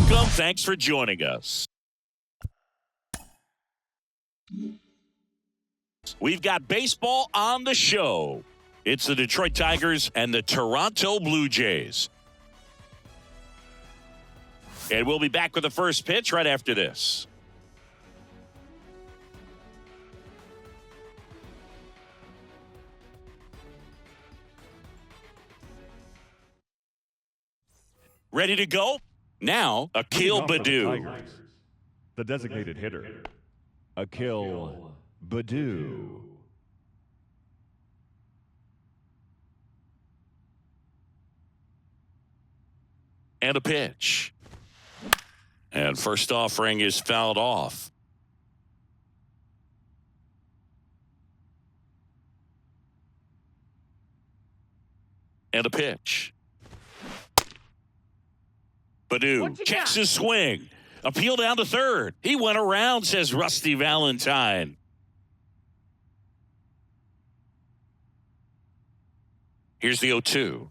Welcome. Thanks for joining us. We've got baseball on the show. It's the Detroit Tigers and the Toronto Blue Jays. And we'll be back with the first pitch right after this. Ready to go? Now, Akil Baddoo. The designated hitter, Akil Baddoo. And a pitch. And first offering is fouled off. And a pitch. Baddoo checks his swing. Appeal down to third. He went around, says Rusty Valentine. Here's the 0-2.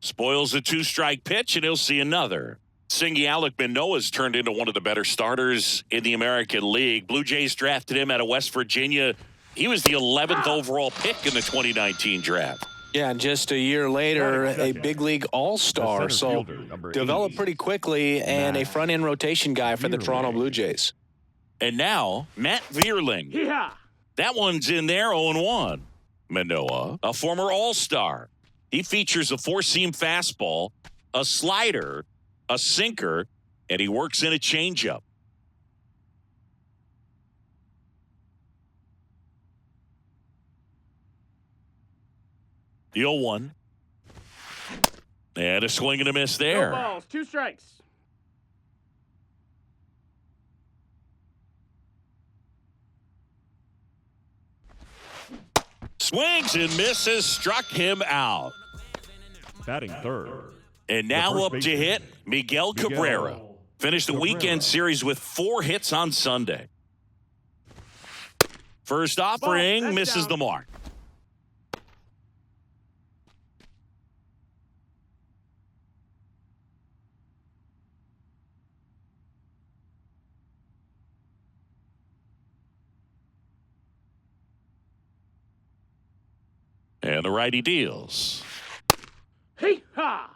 Spoils a two-strike pitch, and he'll see another. Singy Alec Manoah's turned into one of the better starters in the American League. Blue Jays drafted him out of West Virginia. He was the 11th overall pick in the 2019 draft. Yeah, and just a year later, a big league all-star. So developed pretty quickly and a front-end rotation guy for the Toronto Blue Jays. And now, Matt Vierling. Yeah. That one's in there, 0-1. Manoah, a former all-star. He features a four-seam fastball, a slider, a sinker, and he works in a changeup. The 0-1. And a swing and a miss there. No balls, 2 strikes. Swings and misses, struck him out. Batting third. And now up to hit, Miguel Cabrera. Finished the weekend series with 4 hits on Sunday. First offering misses the mark. And the righty deals. Hey, ha!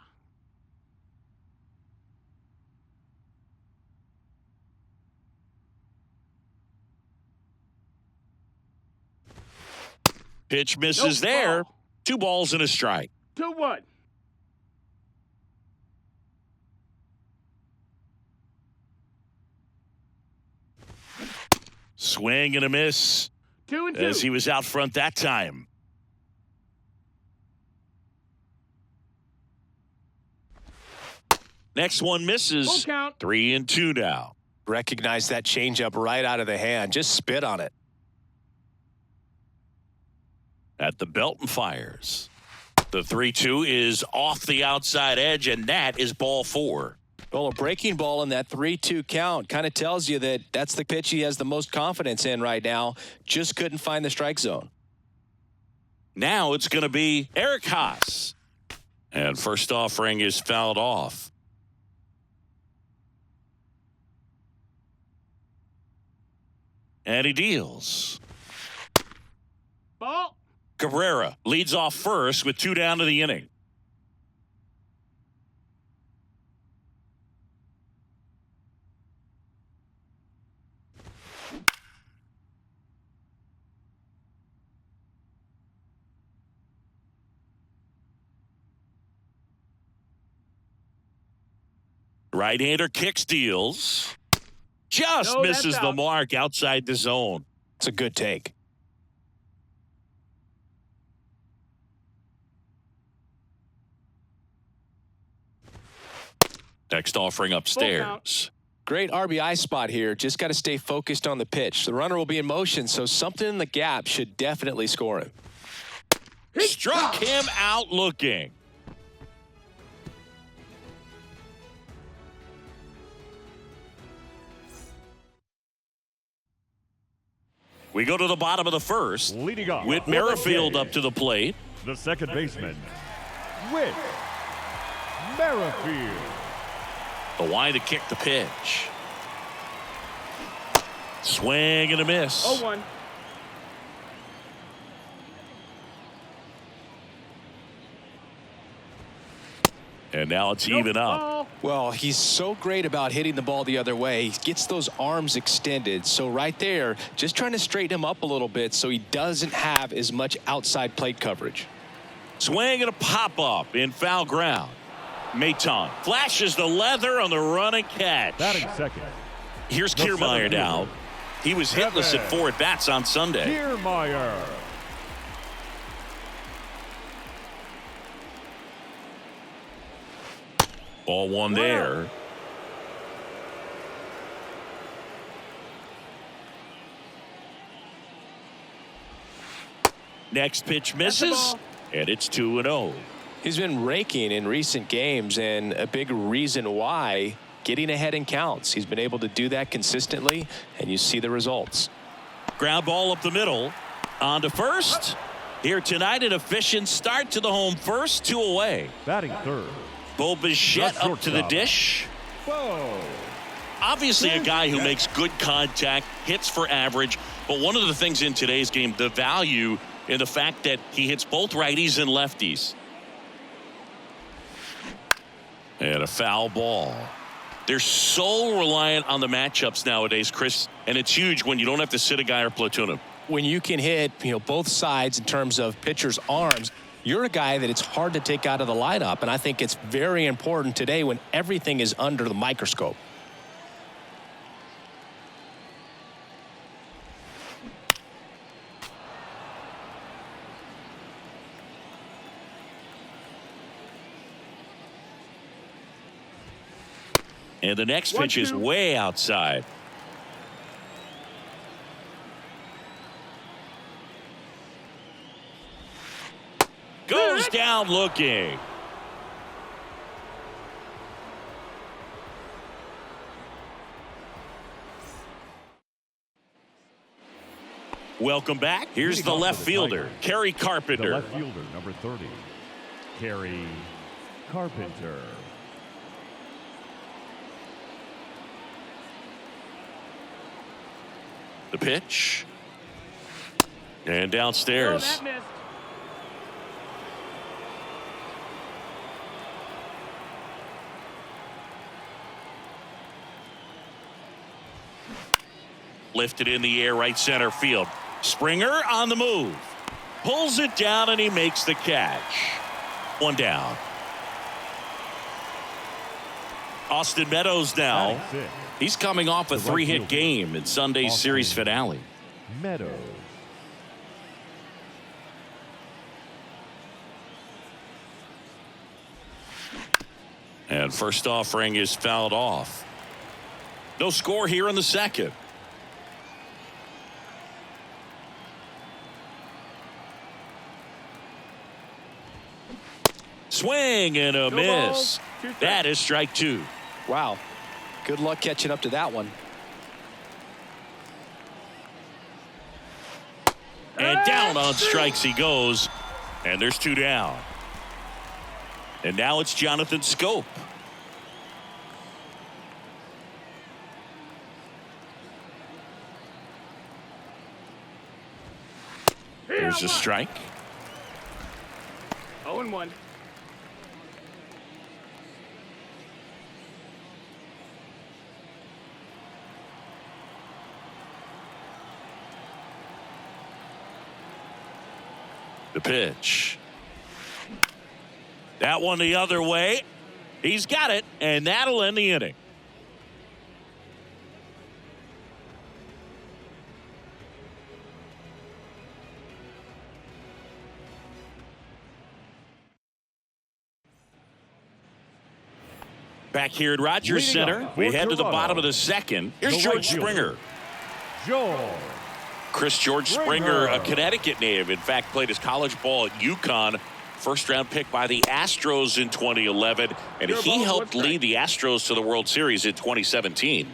Pitch misses there. 2 balls and a strike. 2-1. Swing and a miss 2-2. as he was out front that time. Next one misses. Full count. 3-2 now. Recognize that changeup right out of the hand. Just spit on it. At the belt and fires. The 3-2 is off the outside edge, and that is ball 4. Well, a breaking ball in that 3-2 count kind of tells you that that's the pitch he has the most confidence in right now. Just couldn't find the strike zone. Now it's going to be Eric Haas. And first offering is fouled off. And he deals. Ball. Cabrera leads off first with 2 down to the inning. Right-hander kicks, deals. Just No, that's misses the out. mark outside the zone. It's a good take. Next offering upstairs. Great RBI spot here. Just got to stay focused on the pitch. The runner will be in motion, so something in the gap should definitely score him. Struck him out looking. We go to the bottom of the first. Leading off Whit for the Merrifield Jays, up to the plate. the second baseman, Whit Merrifield. The line to kick the pitch. Swing and a miss. 0-1. And now it's even up. Ball. Well, he's so great about hitting the ball the other way. He gets those arms extended. So right there, just trying to straighten him up a little bit so he doesn't have as much outside plate coverage. Swing and a pop-up in foul ground. Maton flashes the leather on the run and catch. Batting second. Here's The Kiermaier center now. fielder. He was hitless at 4 at-bats on Sunday. Kiermaier. Ball one there. Next pitch misses, and it's 2-0. He's been raking in recent games, and a big reason why, getting ahead in counts. He's been able to do that consistently, and you see the results. Ground ball up the middle. On to first. Here tonight, an efficient start to the home first, 2 away. Batting third. Bo Bichette up to the dish. Whoa. Obviously a guy who makes good contact, hits for average, but one of the things in today's game, the value in the fact that he hits both righties and lefties. And a foul ball. They're so reliant on the matchups nowadays, Chris, and it's huge when you don't have to sit a guy or platoon him. When you can hit, both sides in terms of pitchers' arms, you're a guy that it's hard to take out of the lineup, and I think it's very important today when everything is under the microscope. And the next pitch is way outside. Goes down looking. Welcome back. Here's the left fielder, Kerry The Carpenter. left fielder, number 30. Kerry Carpenter. The pitch. And Oh, downstairs. that missed. Lifted in the air, right center field. Springer on the move. Pulls it down and he makes the catch. 1 down. Austin Meadows now. Batting sixth. He's coming off a The right 3-hit fielder. game in Sunday's Austin series finale. Meadows. And first offering is fouled off. No score here in the second. Swing and a No miss. balls, 2 strikes. That is strike 2. Wow. Good luck catching up to that one. And down on strikes he goes. And there's 2 down. And now it's Jonathan Scope. There's a strike. 0-1. The pitch. That one the other way. He's got it, and that'll end the inning. Back here at Rogers Leading Center, up we for head to the Toronto, bottom of the second. Here's the George right fielder. Springer. George. Chris George Springer, a Connecticut native, in fact, played his college ball at UConn. First-round pick by the Astros in 2011, and Your he ball, helped 1 strike. lead the Astros to the World Series in 2017.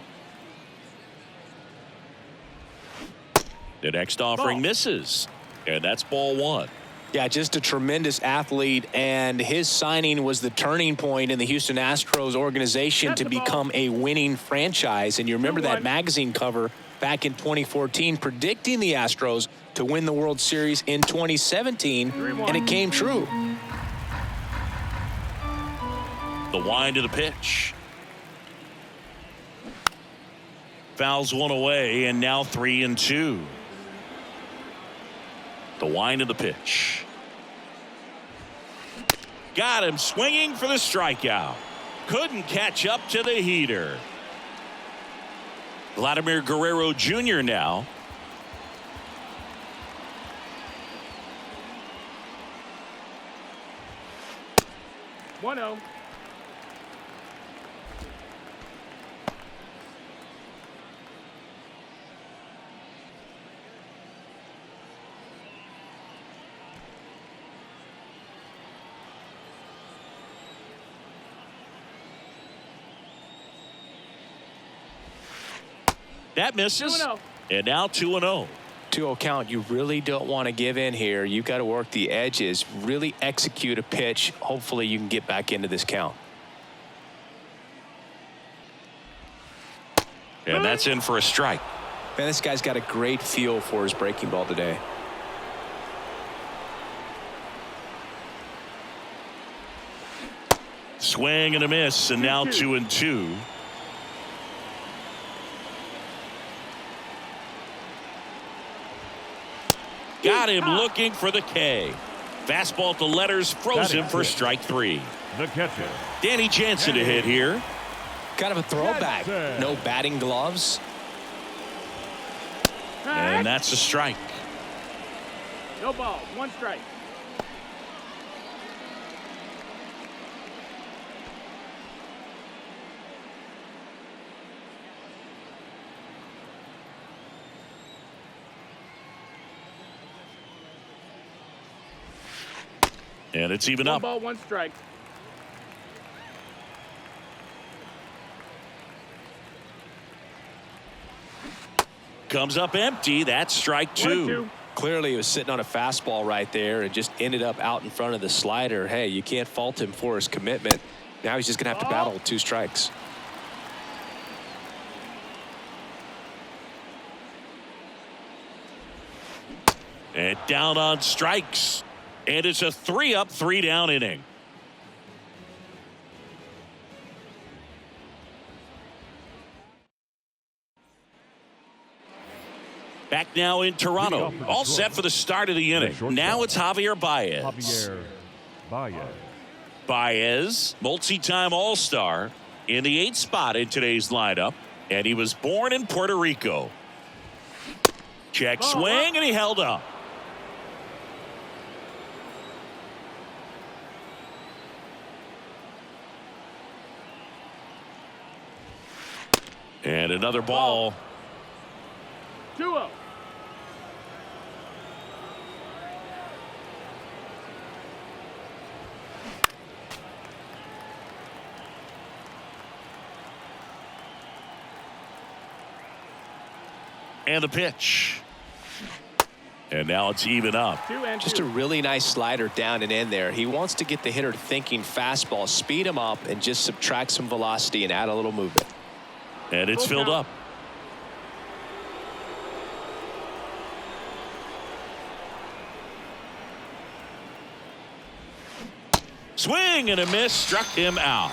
The next offering Ball. misses, and that's ball 1. Yeah, just a tremendous athlete, and his signing was the turning point in the Houston Astros organization to become a winning franchise. And you remember that magazine cover back in 2014 predicting the Astros to win the World Series in 2017, and it came true. The wind of the pitch. Fouls one away, and now 3-2. The wind of the pitch. Got him swinging for the strikeout. Couldn't catch up to the heater. Vladimir Guerrero Jr. now. One 0. That misses. 2-0. And now 2-0. 2-0 count. You really don't want to give in here. You've got to work the edges, really execute a pitch. Hopefully you can get back into this count. And that's in for a strike. Man, this guy's got a great feel for his breaking ball today. Swing and a miss, and now 2-2. Got him looking for the K. Fastball to letters, froze him for strike 3. The catcher. Danny Jansen to hit here. Kind of a throwback. No batting gloves. And that's a strike. No ball. 1 strike. And it's even 1 up. ball, 1 strike. Comes up empty. That's strike 2. 1-2. Clearly he was sitting on a fastball right there and just ended up out in front of the slider. Hey, you can't fault him for his commitment. Now he's just going to have to battle with 2 strikes. And down on strikes. And it's a 3-up, 3-down inning. Back now in Toronto. All set for the start of the inning. Now it's Javier Baez. Javier Baez. Baez, multi-time All-Star, in the 8th spot in today's lineup. And he was born in Puerto Rico. Check swing, and he held up. And another ball. 2-0. And the pitch. And now it's even up. 2-2. Just a really nice slider down and in there. He wants to get the hitter thinking fastball, speed him up, and just subtract some velocity and add a little movement. And it's filled up. Swing and a miss, struck him out.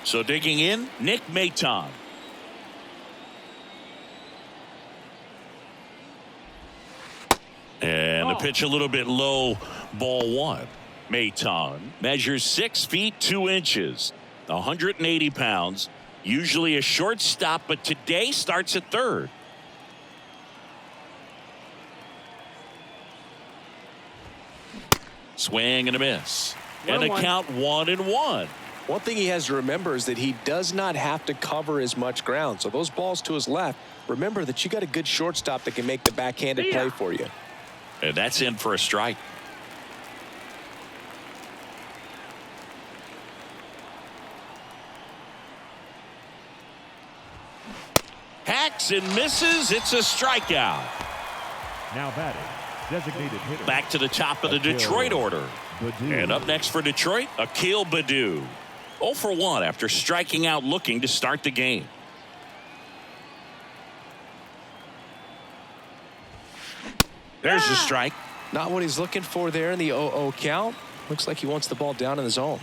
So digging in, Nick Maton. And the pitch a little bit low, ball 1. Maton measures 6 feet 2 inches, 180 pounds, usually a shortstop, but today starts at third. Swing and a miss. And the count 1-1. One thing he has to remember is that he does not have to cover as much ground. So those balls to his left, remember that you got a good shortstop that can make the backhanded play for you. And that's in for a strike. Hacks and misses. It's a strikeout. Now batting, designated hitter. Back to the top of the Akil Detroit order. Baddoo. And up next for Detroit, Akil Baddoo. 0 for 1 after striking out looking to start the game. There's the strike. Not what he's looking for there in the 0-0 count. Looks like he wants the ball down in the zone.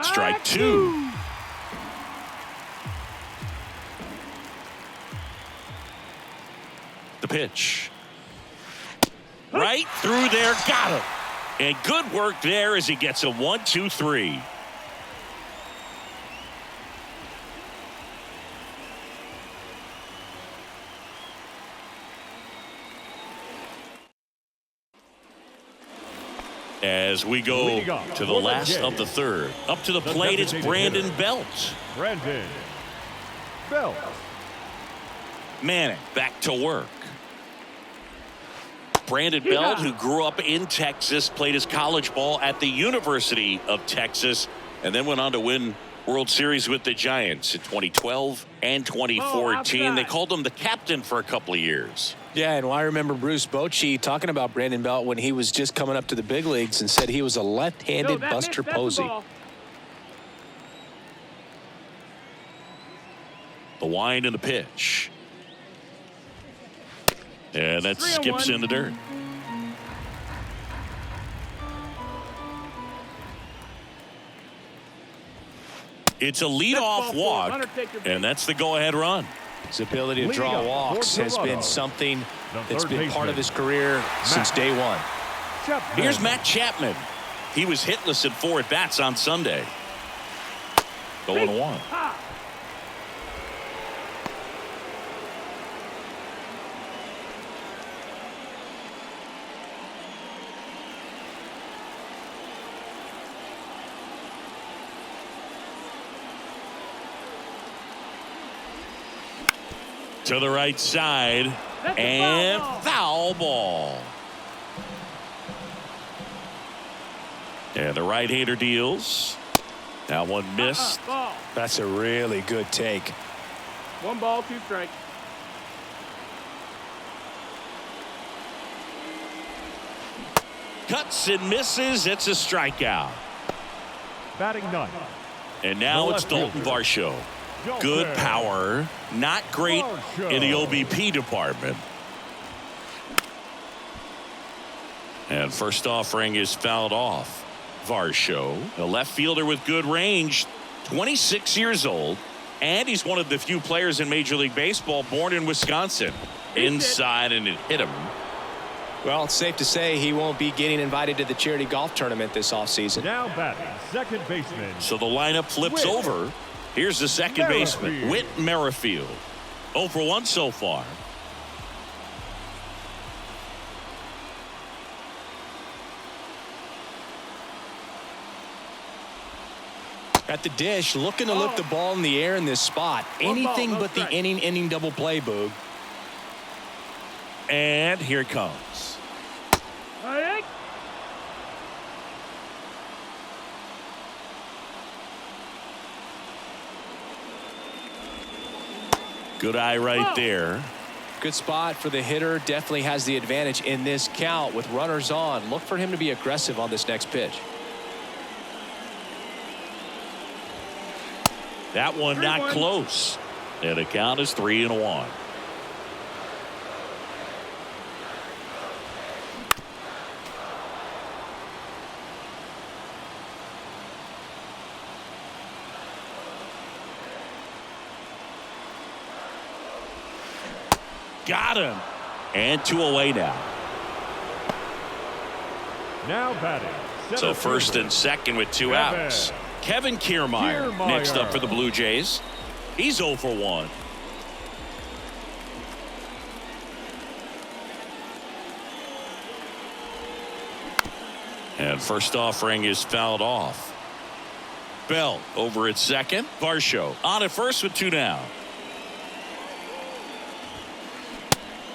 Strike 2. The pitch. Right through there. Got him. And good work there as he gets a 1-2-3. As we go to the last of the third. Up to the plate, it's Brandon Belt. Brandon Belt. Manning back to work. Brandon Belt, who grew up in Texas, played his college ball at the University of Texas, and then went on to win World Series with the Giants in 2012 and 2014. They called him the captain for a couple of years. Yeah, and I remember Bruce Bochy talking about Brandon Belt when he was just coming up to the big leagues and said he was a left-handed Buster Posey. The wind and the pitch. And that skips in the dirt. It's a leadoff walk, and that's the go-ahead run. His ability to draw walks has been something that's been part of his career since day one. Here's Matt Chapman. He was hitless in 4 at-bats on Sunday. 0-1. To the right side, and foul ball. And the right-hander deals. That one missed. That's a really good take. 1 ball, 2 strikes. Cuts and misses. It's a strikeout. Batting ninth. And now The it's left Dalton fielder. Varsho. Good power, not great in the OBP department. And first offering is fouled off. Varsho, a left fielder with good range, 26 years old, and he's one of the few players in Major League Baseball born in Wisconsin. Inside, and it hit him. Well, it's safe to say he won't be getting invited to the charity golf tournament this offseason. Now batting, second baseman. So the lineup flips Whit over. Here's the second baseman, Merrifield. Whit Merrifield. 0 for 1 so far. At the dish, looking to lift the ball in the air in this spot. Anything no but the strike. inning double play, Boog. And here it comes. Good eye right there. Good spot for the hitter. Definitely has the advantage in this count with runners on. Look for him to be aggressive on this next pitch. That one not 3-1. close. And the count is 3-1. Got him. And 2 away now. Now batting. So center first fielder. and second with 2 Kevin. outs. Kevin Kiermaier next up for the Blue Jays. He's 0 for 1. And first offering is fouled off. Bell over at second. Varsho on at first with 2 down.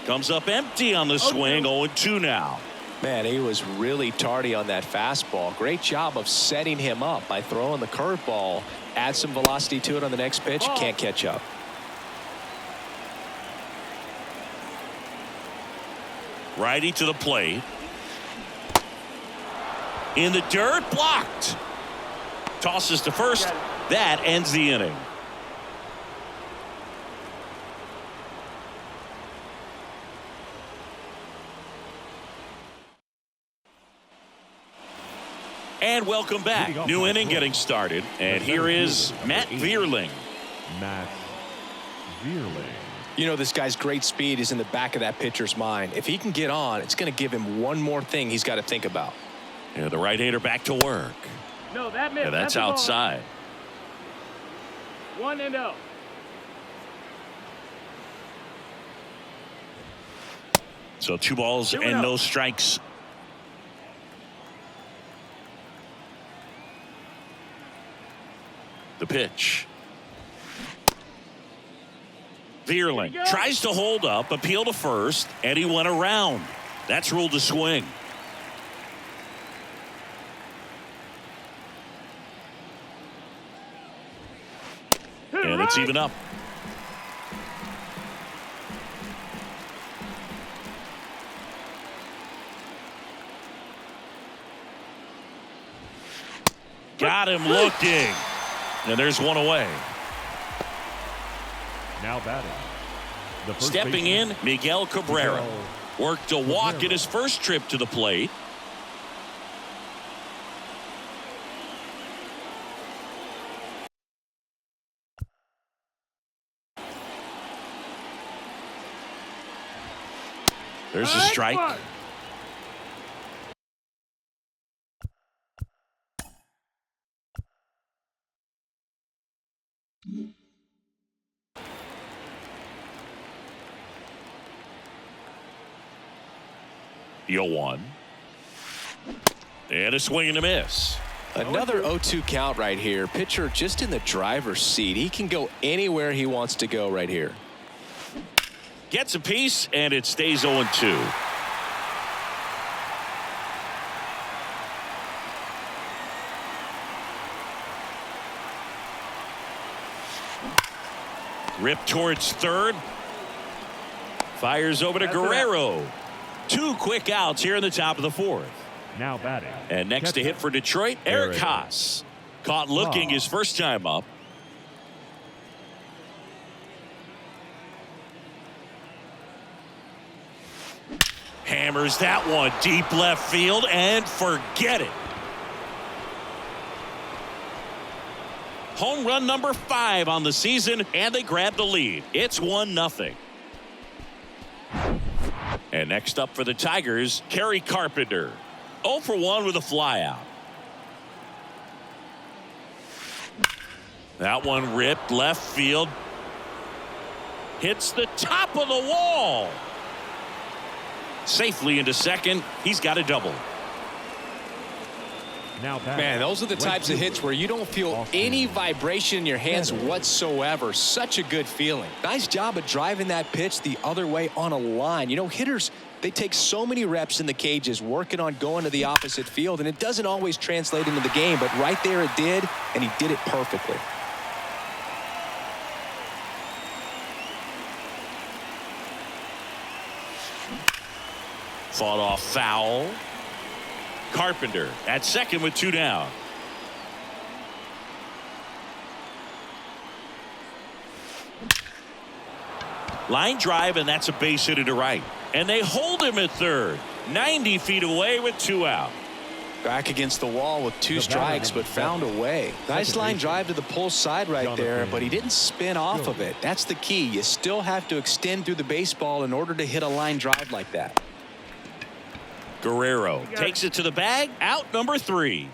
Comes up empty on the swing. 0-2 now. Man, he was really tardy on that fastball. Great job of setting him up by throwing the curveball. Add some velocity to it on the next pitch. Can't catch up. Righty to the plate. In the dirt, blocked. Tosses to first. That ends the inning. And welcome back. New inning getting started. And here is Matt Vierling. Matt Vierling. You know, this guy's great speed is in the back of that pitcher's mind. If he can get on, it's going to give him one more thing he's got to think about. Yeah, the right-hander back to work. No, that missed. Yeah, that's outside. 1-0. So 2 balls and no strikes. The pitch. Vierling tries to hold up, appeal to first, and he went around. That's ruled a swing. And it's even up. Got him looking. And there's one away. Now batting. The first Stepping in, baseman, Miguel Cabrera. Miguel Worked a walk Cabrera. in his first trip to the plate. There's a strike. The 0-1. And a swing and a miss. Another 0-2 count right here. Pitcher just in the driver's seat. He can go anywhere he wants to go right here. Gets a piece, and it stays 0-2. Rip towards third. Fires over to Guerrero. 2 quick outs here in the top of the 4th. Now batting. And next to hit for Detroit, Eric Haas. Caught looking his first time up. Hammers that one deep left field and forget it. Home run number 5 on the season, and they grab the lead. It's 1-0. And next up for the Tigers, Kerry Carpenter. 0 for 1 with a flyout. That one ripped left field. Hits the top of the wall. Safely into second. He's got a double. Now batting. Man, those are the types of hits where you don't feel any vibration in your hands whatsoever. Such a good feeling. Nice job of driving that pitch the other way on a line. You know, hitters, they take so many reps in the cages working on going to the opposite field, and it doesn't always translate into the game, but right there it did, and he did it perfectly. Fought off foul. Carpenter at second with 2 down. Line drive, and that's a base hit to right. And they hold him at third. 90 feet away with 2 out. Back against the wall with 2 strikes, but found a way. Nice line drive to the pull side right there, but he didn't spin off of it. That's the key. You still have to extend through the baseball in order to hit a line drive like that. Guerrero takes it to the bag. Out number 3.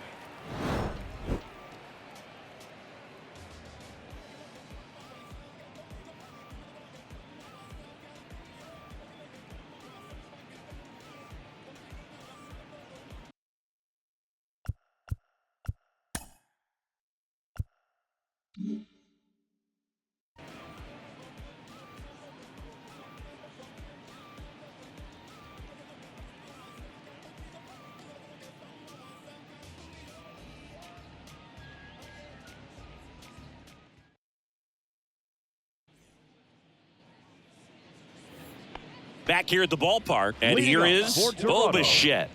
Back here at the ballpark, and Leading here off is for Bo Toronto. Bichette.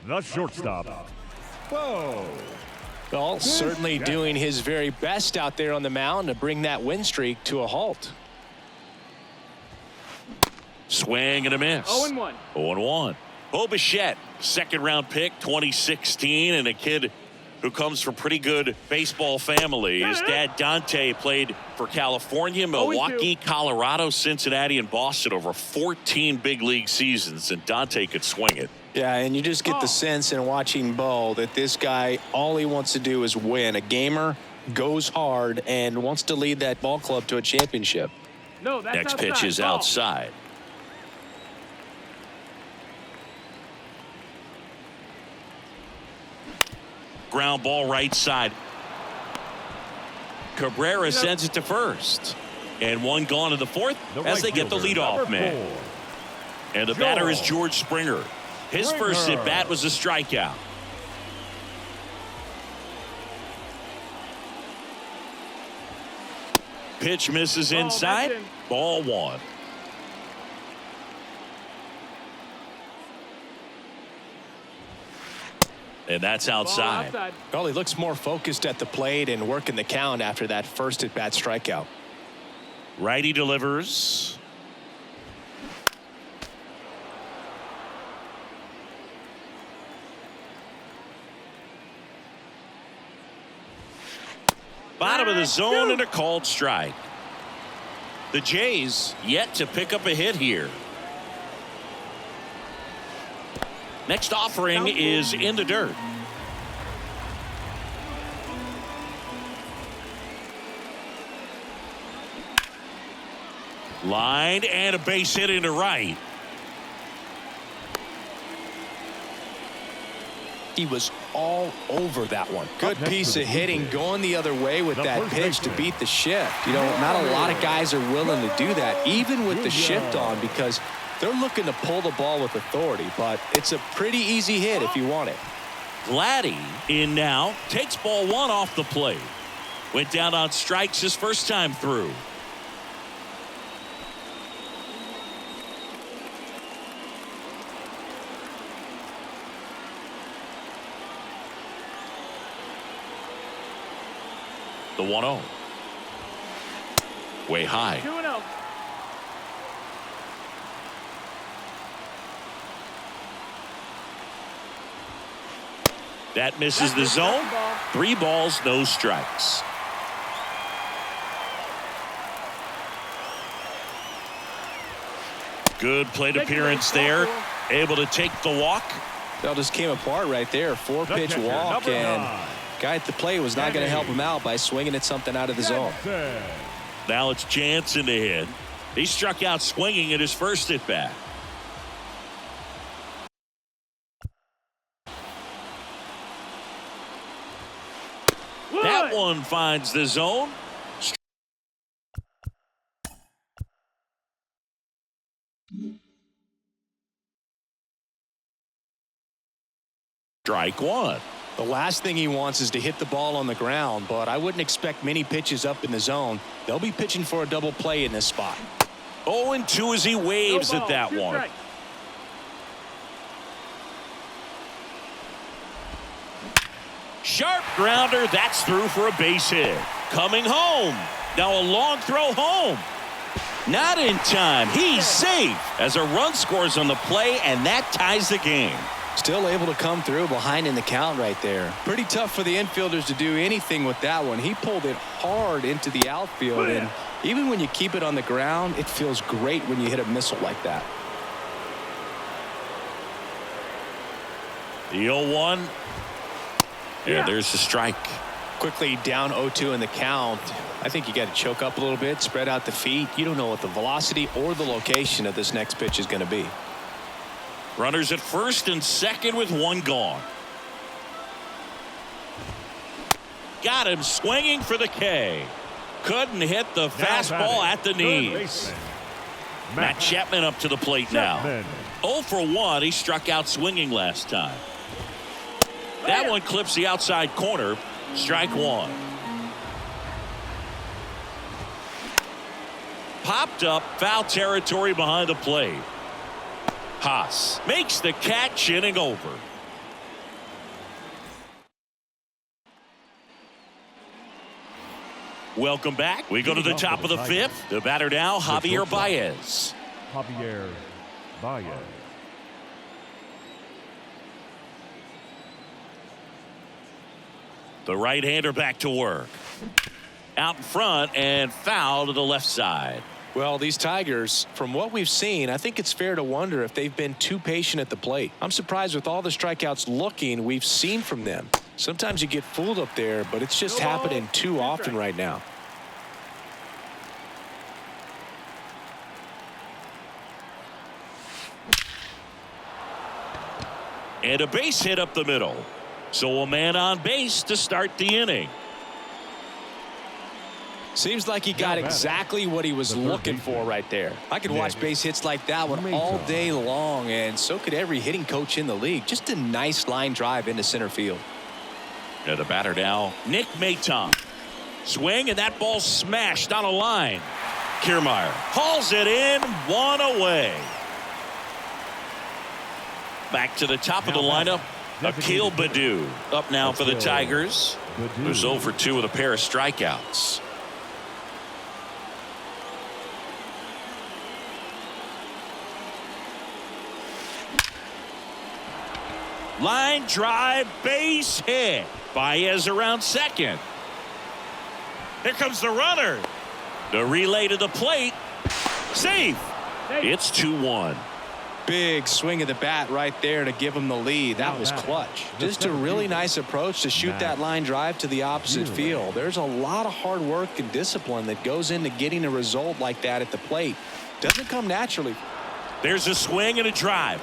The shortstop, Bo. Well, certainly doing his very best out there on the mound to bring that win streak to a halt. Swing and a miss. 0-1. 0-1. Bo Bichette, second-round pick, 2016, and a kid who comes from pretty good baseball family. His dad, Dante, played for California, Milwaukee, Colorado, Cincinnati, and Boston over 14 big league seasons, and Dante could swing it. Yeah, and you just get the sense in watching Bo that this guy, all he wants to do is win. A gamer, goes hard, and wants to lead that ball club to a championship. No, that's Next outside. pitch is Ball. outside. Ground ball right side. Cabrera sends it to first. And one gone in the fourth The as right they get the fielder, leadoff number man. 4. And the batter is George Springer. His first at bat was a strikeout. Pitch misses Ball, inside. that's in. Ball one. And that's Ball outside. outside. Well, he looks more focused at the plate and working the count after that first at-bat strikeout. Righty delivers. Bottom of the zone and a called strike. The Jays yet to pick up a hit here. Next offering is in the dirt. Lined and a base hit into right. He was all over that one. Good Up next piece to of the hitting, Blue Jays, going the other way with the that first pitch to baseman. beat the shift. You know, not a lot of guys are willing to do that, even with the shift on, because they're looking to pull the ball with authority. But it's a pretty easy hit if you want it. Vladdy in now, takes ball one off the plate. Went down on strikes his first time through. The 1-0. Way high. 2-0. That misses the zone. 3 balls, no strikes. Good plate appearance there. Able to take the walk. That just came apart right there. 4-pitch catcher, walk, number and 9. guy at the plate was not going to help him out by swinging at something out of the zone. Jansen. Now it's Jansen to hit. He struck out swinging at his first at bat. That one finds the zone. Strike one. The last thing he wants is to hit the ball on the ground, but I wouldn't expect many pitches up in the zone. They'll be pitching for a double play in this spot. 0-2 as he waves at that one. Strike. Sharp grounder. That's through for a base hit. Coming home. Now a long throw home. Not in time. He's safe as a run scores on the play, and that ties the game. Still able to come through behind in the count right there. Pretty tough for the infielders to do anything with that one. He pulled it hard into the outfield, and even when you keep it on the ground, it feels great when you hit a missile like that. The 0-1. Yeah, there's the strike. Quickly down 0-2 in the count. I think you got to choke up a little bit, spread out the feet. You don't know what the velocity or the location of this next pitch is going to be. Runners at first and second with one gone. Got him swinging for the K. Couldn't hit the Now fastball batting, at the third knees. baseman, Matt Chapman up to the plate now. Chapman. 0 for 1. He struck out swinging last time. That one clips the outside corner. Strike one. Popped up foul territory behind the plate. Haas makes the catch, inning over. Welcome back. We go to the top of the fifth. The batter now, Javier Baez. Javier Baez. The right-hander back to work. Out in front and foul to the left side. Well, these Tigers, from what we've seen, I think it's fair to wonder if they've been too patient at the plate. I'm surprised with all the strikeouts we've seen from them. Sometimes you get fooled up there, but it's just happening too often right now. And a base hit up the middle. So a man on base to start the inning. Seems like he got exactly what he was looking for right there. I could watch base hits like that one all day long, and so could every hitting coach in the league. Just a nice line drive into center field. And the batter now, Nick Maton. Swing, and that ball smashed on a line. Kiermaier hauls it in, one away. Back to the top of the lineup, Akil Baddoo up now for the Tigers, who's 0 for 2 with a pair of strikeouts. Line drive, base hit. Baez around second. Here comes the runner. The relay to the plate. Safe. It's 2-1. Big swing of the bat right there to give him the lead. That was clutch. Just a really nice approach to shoot that line drive to the opposite field. There's a lot of hard work and discipline that goes into getting a result like that at the plate. Doesn't come naturally. There's a swing and a drive.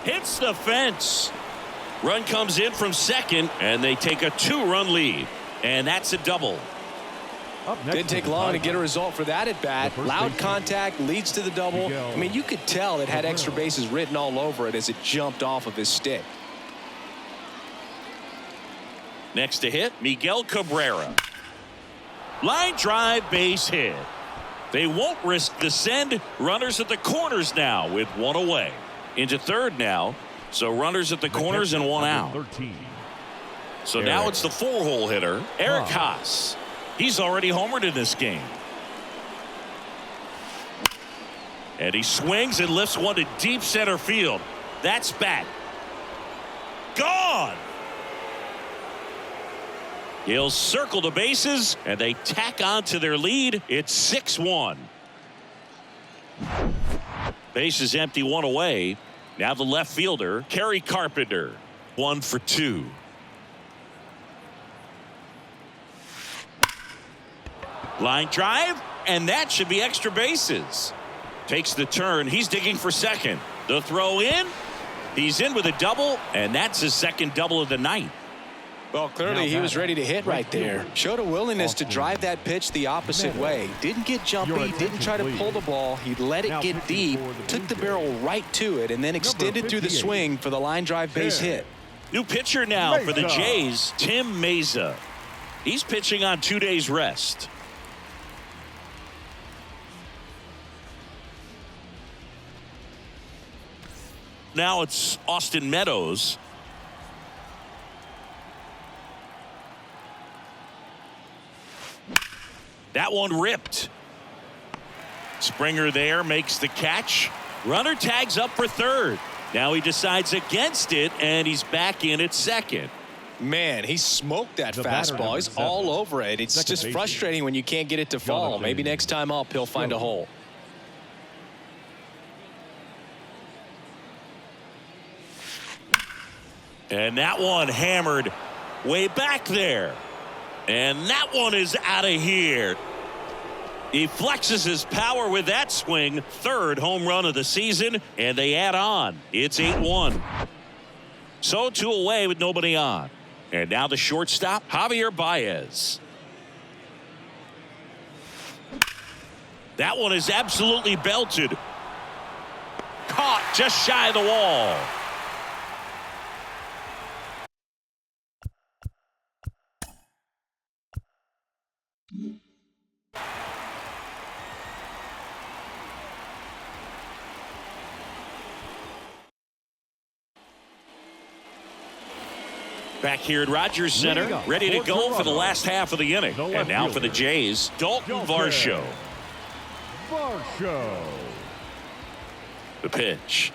Hits the fence. Run comes in from second, and they take a 2-run lead. And that's a double. Didn't take long to get a result for that at bat. Loud contact leads to the double. I mean, you could tell it had extra bases written all over it as it jumped off of his stick. Next to hit, Miguel Cabrera. Line drive, base hit. They won't risk the send. Runners at the corners now with one away. Into third now. So runners at the corners and one out. 13. So now it's the 4-hole hitter, Eric Haas. He's already homered in this game. And he swings and lifts one to deep center field. That's bat. Gone. He'll circle the bases, and they tack on to their lead. It's 6-1. Base is empty, one away. Now the left fielder, Kerry Carpenter, 1 for 2. Line drive, and that should be extra bases. Takes the turn. He's digging for second. The throw in. He's in with a double, and that's his second double of the night. Well, clearly he was ready to hit right there. Showed a willingness to drive that pitch the opposite way. Didn't get jumpy, didn't try to pull the ball. He let it get deep, took the barrel right to it, and then extended through the swing for the line drive base hit. New pitcher now for the Jays, Tim Mayza. He's pitching on 2 days rest. Now it's Austin Meadows. That one ripped. Springer there makes the catch. Runner tags up for third. Now he decides against it, and he's back in at second. Man, he smoked that fastball. He's all over it. It's just frustrating when you can't get it to fall. Maybe next time up he'll find a hole. And that one hammered way back there. And that one is out of here. He flexes his power with that swing. Third home run of the season, and they add on. It's 8-1. So 2 away with nobody on. And now the shortstop, Javier Baez. That one is absolutely belted. Caught just shy of the wall. Back here at Rogers Center, ready to go for the last half of the inning. And now for the Jays, Dalton Varsho. Varsho. The pitch.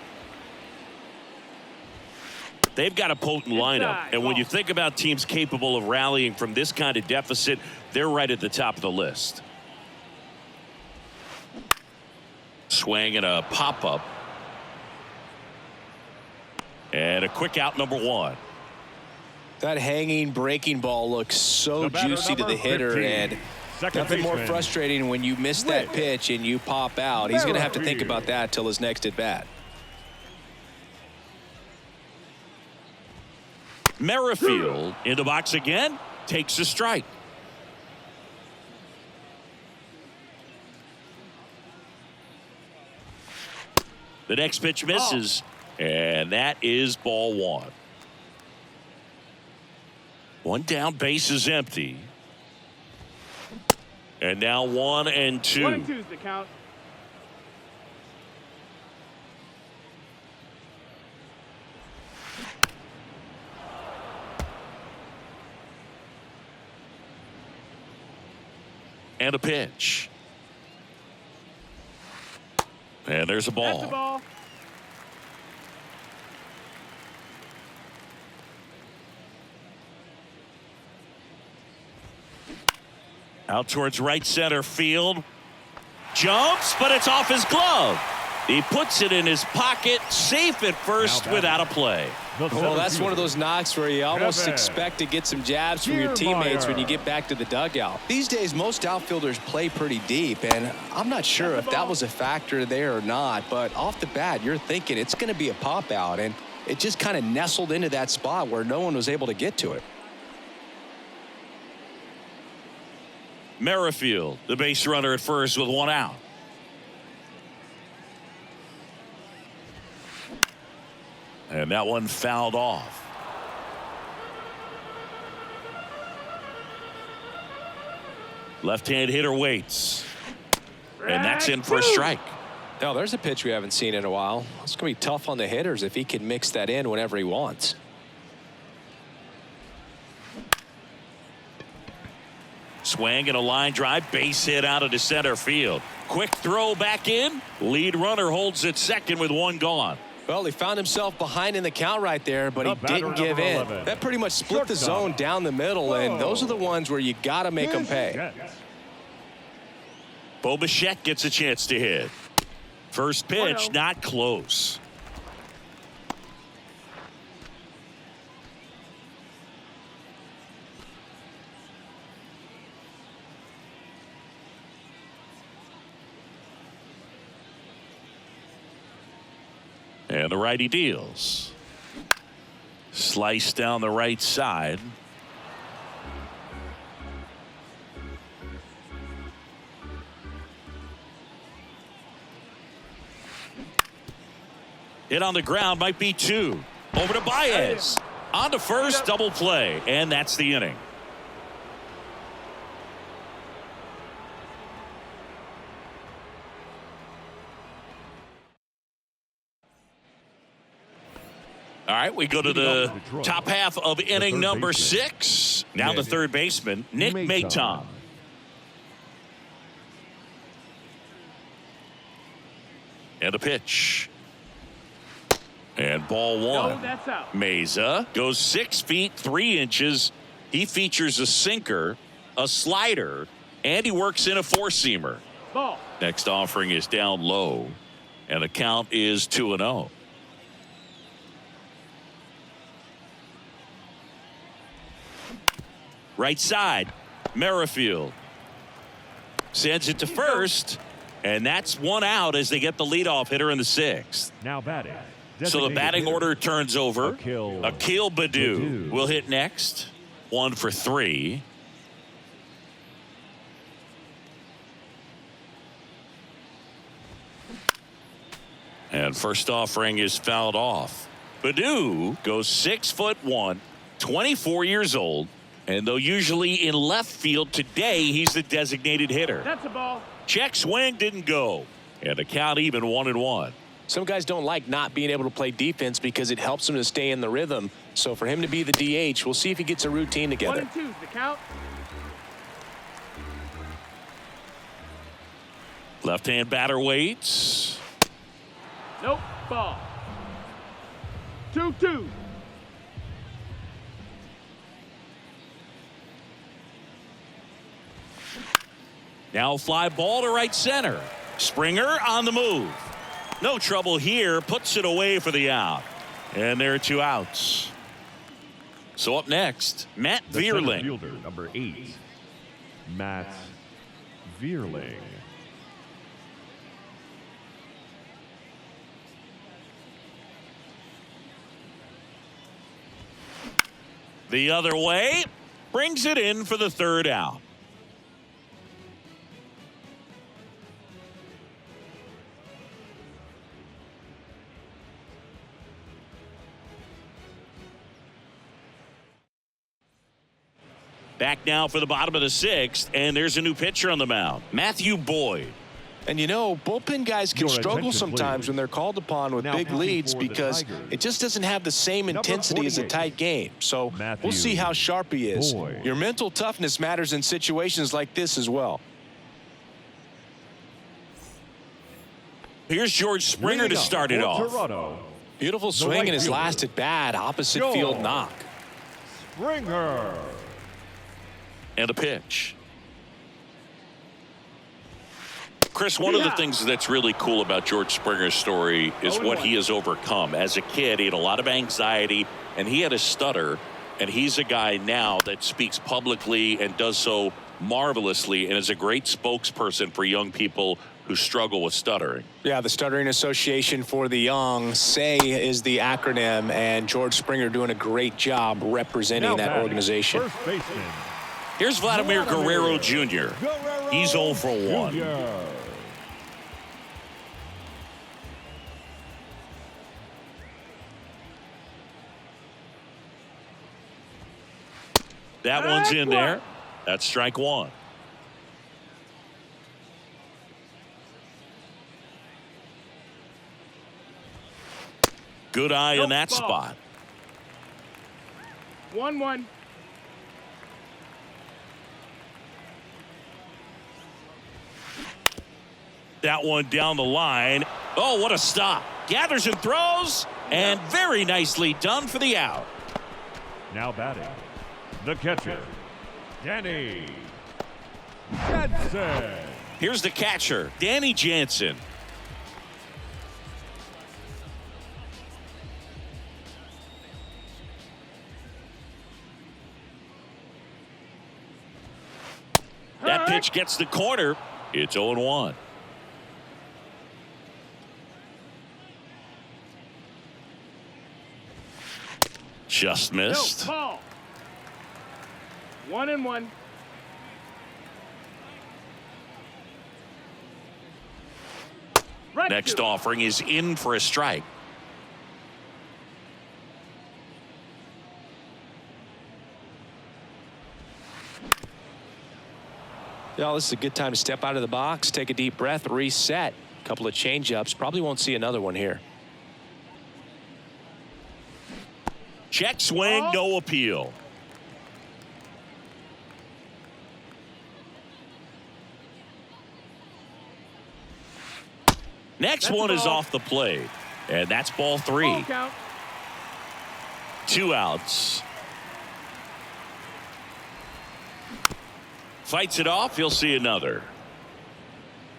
They've got a potent lineup, and when you think about teams capable of rallying from this kind of deficit, they're right at the top of the list. Swing and a pop-up. And a quick out, number 1. That hanging breaking ball looks so juicy to the hitter, 15, and nothing more frustrating when you miss that pitch and you pop out. He's going to have to think about that till his next at bat. Merrifield in the box again, takes a strike. The next pitch misses, and that is ball 1. One down, base is empty. And now 1 and 2. 1 and 2's the count. And a pitch. And there's a That's the ball. ball. Out towards right center field. Jumps, but it's off his glove. He puts it in his pocket, safe at first without a play. Well, that's one of those knocks where you almost expect to get some jabs from your teammates when you get back to the dugout. These days, most outfielders play pretty deep, and I'm not sure if that was a factor there or not, but off the bat, you're thinking it's going to be a pop out, and it just kind of nestled into that spot where no one was able to get to it. Merrifield, the base runner at first with 1 out. And that one fouled off. Left-hand hitter waits. And that's in for a strike. Now, there's a pitch we haven't seen in a while. It's going to be tough on the hitters if he can mix that in whenever he wants. Swing and a line drive, base hit out into center field. Quick throw back in. Lead runner holds at second with 1 gone. Well, he found himself behind in the count right there, but he didn't give in. 11. That pretty much split the zone down the middle, and those are the ones where you got to make them pay. Bo Bichette gets a chance to hit. First pitch, not close. And the righty deals. Slice down the right side. Hit on the ground, might be 2. Over to Baez. On to first, double play, and that's the inning. All right, we go to the top half of inning number 6. Now the third baseman, Nick Maton. And a pitch. And ball 1. No, that's out. Meza goes 6 feet 3 inches. He features a sinker, a slider, and he works in a 4-seamer. Ball. Next offering is down low, and the count is 2-0. Right side, Merrifield sends it to first, and that's 1 out as they get the leadoff hitter in the 6th. Now batting. So the batting order turns over. Akil Baddoo will hit next. 1 for 3. And first offering is fouled off. Baddoo goes 6'1", 24 years old. And though usually in left field, today he's the designated hitter. That's a ball. Check swing didn't go. And the count even 1-1. Some guys don't like not being able to play defense because it helps them to stay in the rhythm. So for him to be the DH, we'll see if he gets a routine 1 together. and 2's the count. Left-hand batter waits. Nope. Ball. 2-2. Now fly ball to right center. Springer on the move. No trouble here. Puts it away for the out. And there are 2 outs. So up next, Matt The center Vierling. fielder, number 8, Matt Vierling. The other way. Brings it in for the 3rd out. Back now for the bottom of the 6th, and there's a new pitcher on the mound, Matthew Boyd. And you know, bullpen guys can Your struggle attention, sometimes please. when they're called upon with Now big pitching leads for the because Tigers, it just doesn't have the same number intensity as a 48, tight game. So Matthew we'll see how sharp he is. Boyd. Your mental toughness matters in situations like this as well. Here's George Springer to Leading up start it for off. Toronto, Beautiful swing right in his fielder, last at bat, opposite George field knock. Springer. And a pitch. Chris, one of the things that's really cool about George Springer's story is what he has overcome. As a kid, he had a lot of anxiety, and he had a stutter, and he's a guy now that speaks publicly and does so marvelously and is a great spokesperson for young people who struggle with stuttering. Yeah, the Stuttering Association for the Young, SAY is the acronym, and George Springer doing a great job representing Now that batting, organization. First baseman, Here's Vladimir Guerrero Jr. He's 0 for 1. Jr. That one's in there. That's strike 1. Good eye in that spot. 1-1. That one down the line. Oh, what a stop. Gathers and throws, and very nicely done for the out. Now batting, the catcher, Danny Jansen. Here's the catcher, Danny Jansen. That pitch gets the corner. It's 0-1. Just missed. No, ball. 1-1. Right Next to. offering is in for a strike. Yeah, this is a good time to step out of the box, take a deep breath, reset. A couple of change-ups. Probably won't see another one here. Check swing, no appeal. Next That's one a is ball. off the plate. And that's ball 3. Ball count. 2 outs. Fights it off. He'll see another.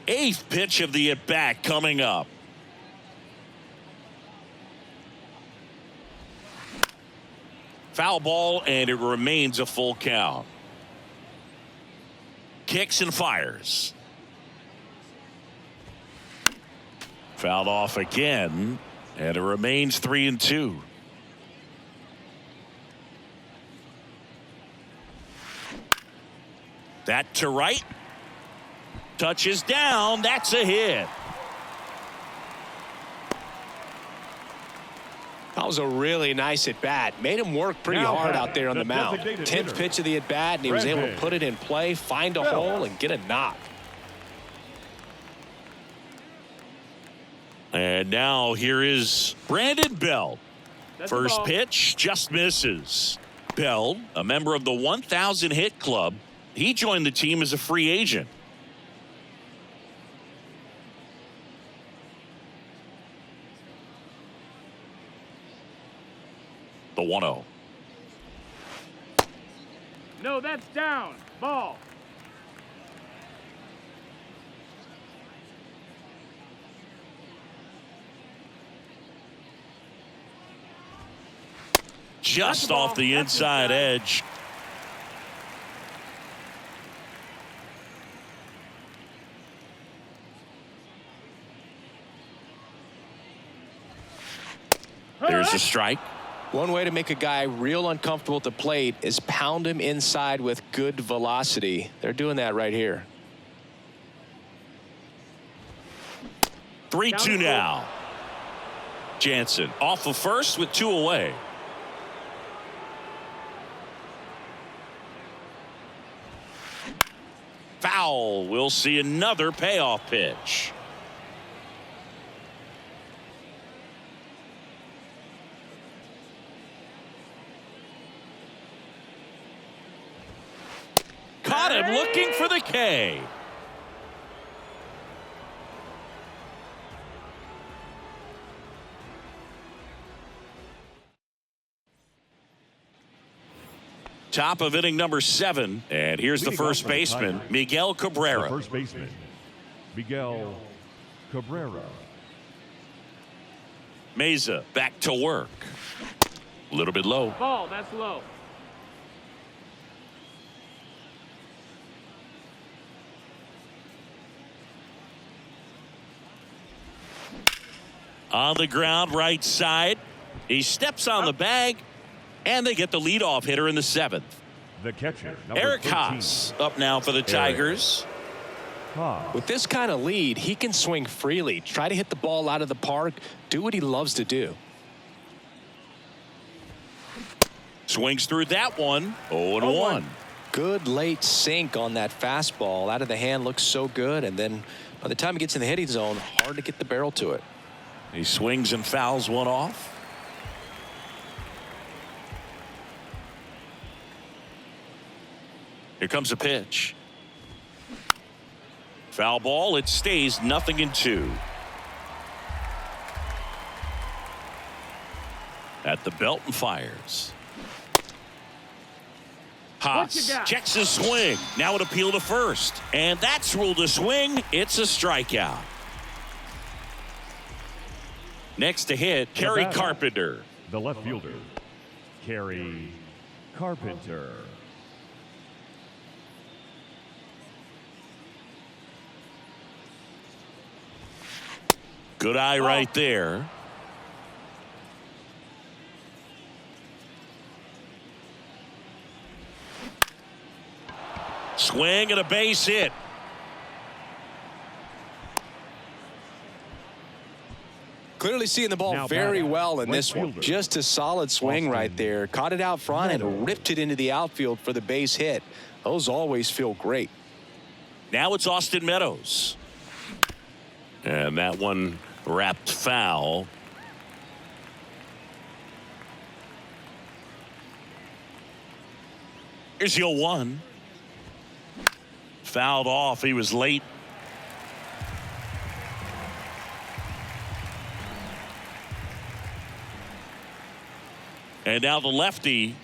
8th pitch of the at-bat coming up. Foul ball, and it remains a full count. Kicks and fires. Fouled off again, and it remains 3-2. That to right. Touches down. That's a hit. That was a really nice at-bat. Made him work pretty Now hard batting, out there on the the mound. designated 10th hitter, pitch of the at-bat, and he was able to Brendan put it in play, find a Bell. hole, and get a knock. And now here is Brandon Belt. That's the First ball. pitch just misses. Bell, a member of the 1,000 hit club, he joined the team as a free agent. The 1-0. No, that's down. Ball. Just the ball. off the That's inside inside. edge. There's a strike. One way to make a guy real uncomfortable at the plate is pound him inside with good velocity. They're doing that right here. 3-2 now. Jansen off of first with 2 away. Foul. We'll see another payoff pitch. Caught him looking for the K. Top of inning number 7. And here's the Leading first off for the baseman, Tigers. Miguel The Cabrera. first baseman, Miguel Cabrera. Meza back to work. A little bit low. Ball. That's low. On the ground, right side. He steps on the bag, and they get the leadoff hitter in the 7th. The catcher, number Eric 13, Haas up now for the Tigers. Haas. With this kind of lead, he can swing freely, try to hit the ball out of the park, do what he loves to do. Swings through that one. 0-1. Good late sink on that fastball. Out of the hand looks so good, and then by the time he gets in the hitting zone, hard to get the barrel to it. He swings and fouls one off. Here comes a pitch. Foul ball. It stays 0-2. At the belt and fires. What you Haas got? checks his swing. Now an appeal to first. And that's ruled a swing. It's a strikeout. Next to hit, Kerry batter. Carpenter. The left fielder, Kerry Carpenter. Good eye right there. Swing and a base hit. Clearly seeing the ball Now very batting, well in right this one. fielder, Just a solid swing Austin right there. Caught it out front and Meadows. ripped it into the outfield for the base hit. Those always feel great. Now it's Austin Meadows. And that one wrapped foul. Here's the 0-1. Fouled off. He was late. And now the lefty.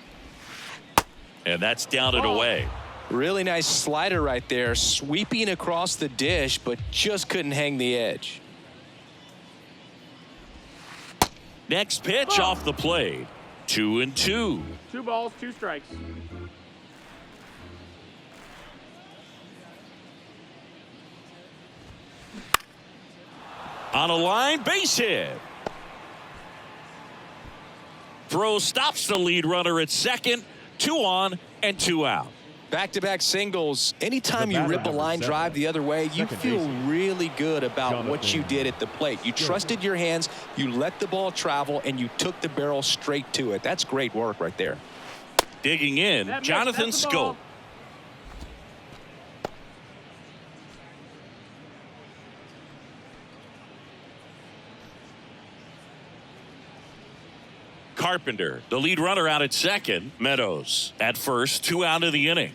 And that's down and away. Really nice slider right there, sweeping across the dish, but just couldn't hang the edge. Next pitch off the plate. 2-2. 2 balls, 2 strikes. On a line, base hit. Throw stops the lead runner at second. 2 on and 2 out. Back-to-back singles. Anytime The you batter, rip a number line 7, drive the other way, you second feel baseman, really good about what you Jonathan did at the plate. You trusted your hands, you let the ball travel, and you took the barrel straight to it. That's great work right there. Digging in, That missed. Jonathan That's the ball. Scope. Carpenter, the lead runner, out at second. Meadows at first, 2 out of the inning.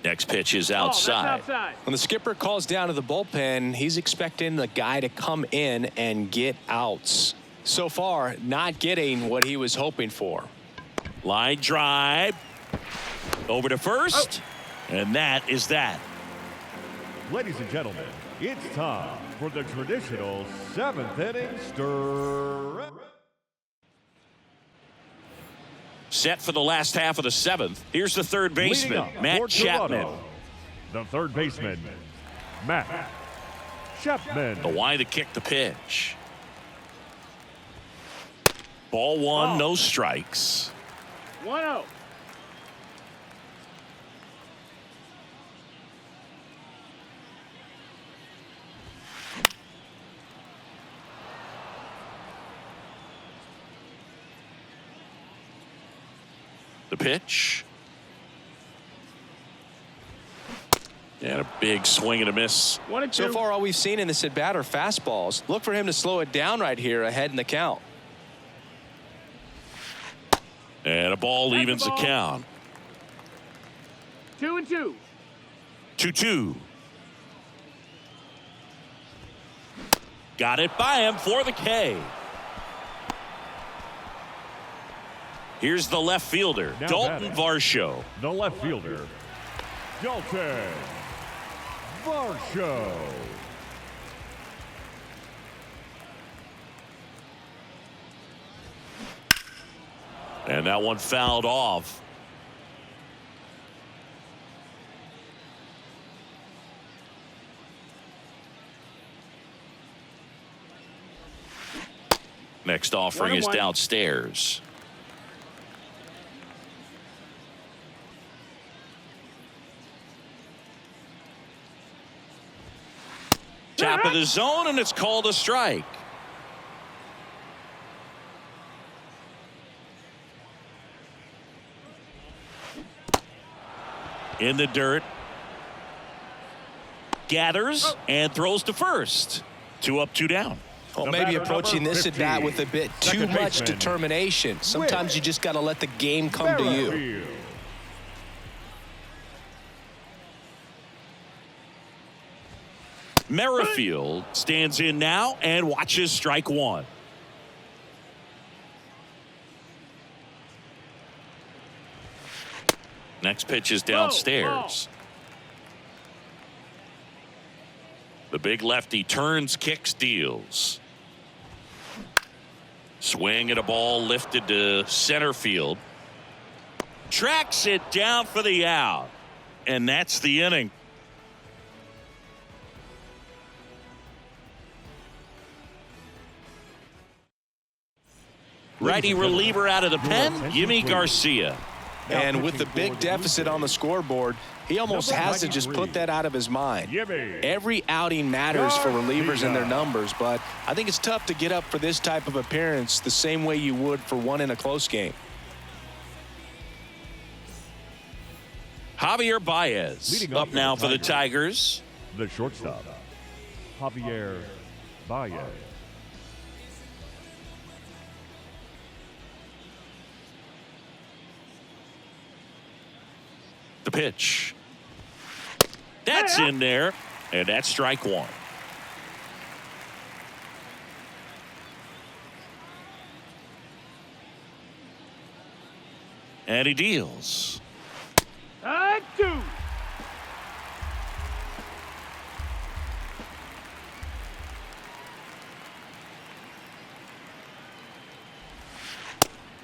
Next pitch is Ball, that's outside. outside. When the skipper calls down to the bullpen, he's expecting the guy to come in and get outs. So far, not getting what he was hoping for. Line drive over to first, and that is that. Ladies and gentlemen, it's time for the traditional 7th inning stir. Set for the last half of the 7th. Here's the third Leading baseman, up Matt for Chapman. Toronto, the third baseman, Matt Chapman. The why to kick the pitch. Ball one, no strikes. 1-0. The pitch. And a big swing and a miss. 1-2. So far, all we've seen in this at bat are fastballs. Look for him to slow it down right here ahead in the count. And a ball That's evens the the ball. count. 2-2. 2-2. Got it by him for the K. Here's the left fielder, Now Dalton batting. Varsho. The left fielder, Dalton Varsho. And that one fouled off. Next offering is 1-1. downstairs. Top of the zone, and it's called a strike. In the dirt. Gathers and throws to first. 2 up, 2 down. Well, The maybe batter, approaching number this at bat 50, with a bit too second much baseman, determination. Sometimes you just got to let the game come to you. Merrifield. Merrifield stands in now and watches strike one. Next pitch is downstairs. The big lefty turns, kicks, deals. Swing at a ball lifted to center field. Tracks it down for the out. And that's the inning. Righty reliever out of the pen, Yimi Garcia. And with the big deficit on the scoreboard, he almost Number has to just 93. put that out of his mind. Yimi. Every outing matters for relievers and their Garcia. numbers, but I think it's tough to get up for this type of appearance the same way you would for one in a close game. Javier Baez Leading up off for now the for the Tigers. Tigers. The shortstop, Javier Baez. The pitch. That's in there, and that's strike one. And he deals. 2.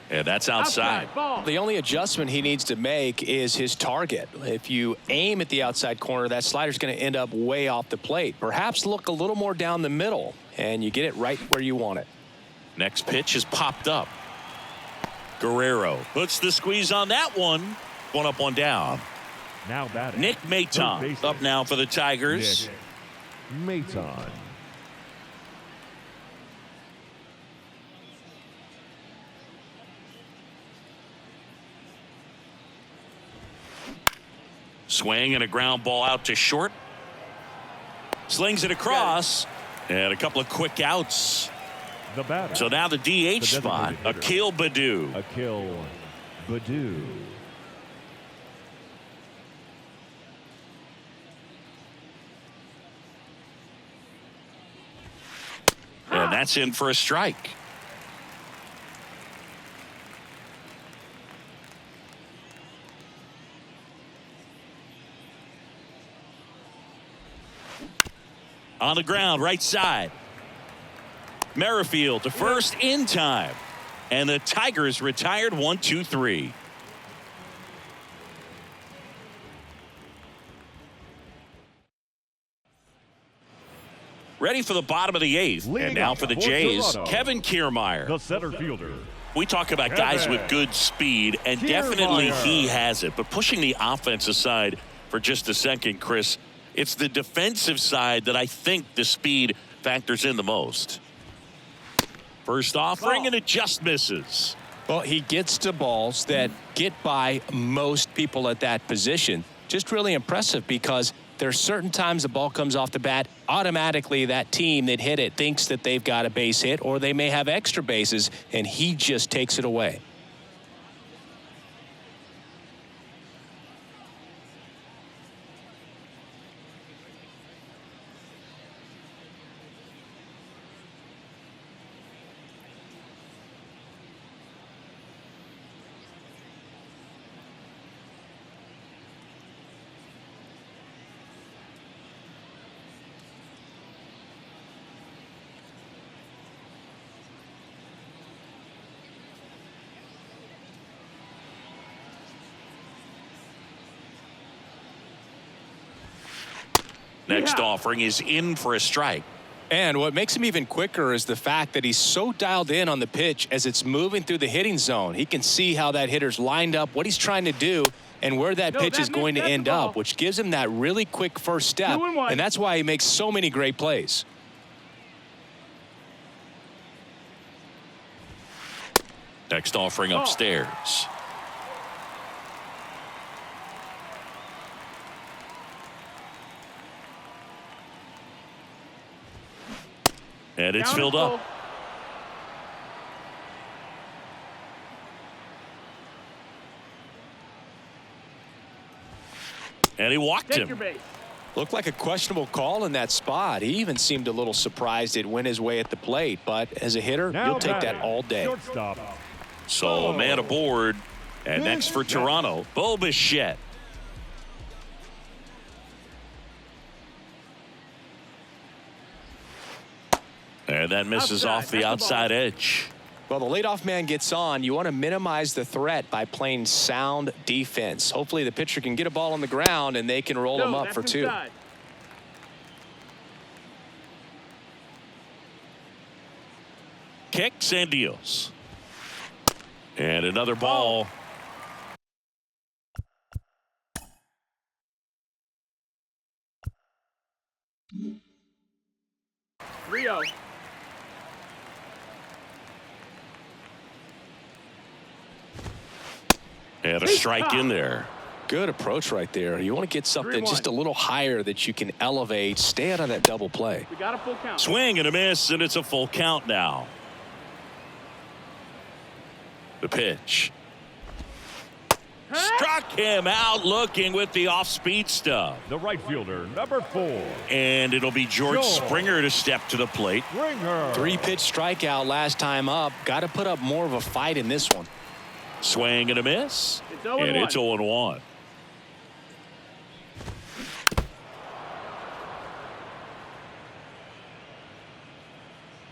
And that's outside. Ball. The only adjustment he needs to make is his target. If you aim at the outside corner, that slider's going to end up way off the plate. Perhaps look a little more down the middle, and you get it right where you want it. Next pitch is popped up. Guerrero puts the squeeze on that one. 1 up, 1 down. Now batting. Nick Third Maton baseman, up now for the Tigers. Nick Maton. Swing and a ground ball out to short. Slings it across. And a couple of quick outs. The batter. So now the DH spot, designated hitter. Akil Baddoo. Akil Baddoo. And that's in for a strike. On the ground, right side. Merrifield to first in time. And the Tigers retired 1-2-3. Ready for the bottom of the eighth. Leading And now off for the for Jays, Toronto, Kevin Kiermaier. The center fielder. We talk about guys with good speed, and definitely he has it. But pushing the offense aside for just a second, Chris, it's the defensive side that I think the speed factors in the most. First offering, and it just misses. Well, he gets to balls that get by most people at that position. Just really impressive because there's certain times the ball comes off the bat, automatically that team that hit it thinks that they've got a base hit or they may have extra bases, and he just takes it away. Next offering is in for a strike. And what makes him even quicker is the fact that he's so dialed in on the pitch as it's moving through the hitting zone. He can see how that hitter's lined up, what he's trying to do, and where that pitch is going to end up, which gives him that really quick first step. And that's why he makes so many great plays. Next offering upstairs. And it's filled up. And he walked him. Looked like a questionable call in that spot. He even seemed a little surprised it went his way at the plate. But as a hitter, you'll take that all day. Shortstop. So a man aboard. And next for Toronto, Bo Bichette. And that misses off the outside edge. Well, the leadoff man gets on. You want to minimize the threat by playing sound defense. Hopefully the pitcher can get a ball on the ground and they can roll him up for two. Kicks and deals. And another ball. Rio. And a strike in there. Good approach right there. You want to get something just a little higher that you can elevate. Stay out of that double play. We got a full count. Swing and a miss, and it's a full count now. The pitch. Struck him out looking with the off-speed stuff. The right fielder, number 4. And it'll be George Springer to step to the plate. Springer. 3-pitch strikeout last time up. Got to put up more of a fight in this one. Swing and a miss. It's 0-1. And it's 0-1.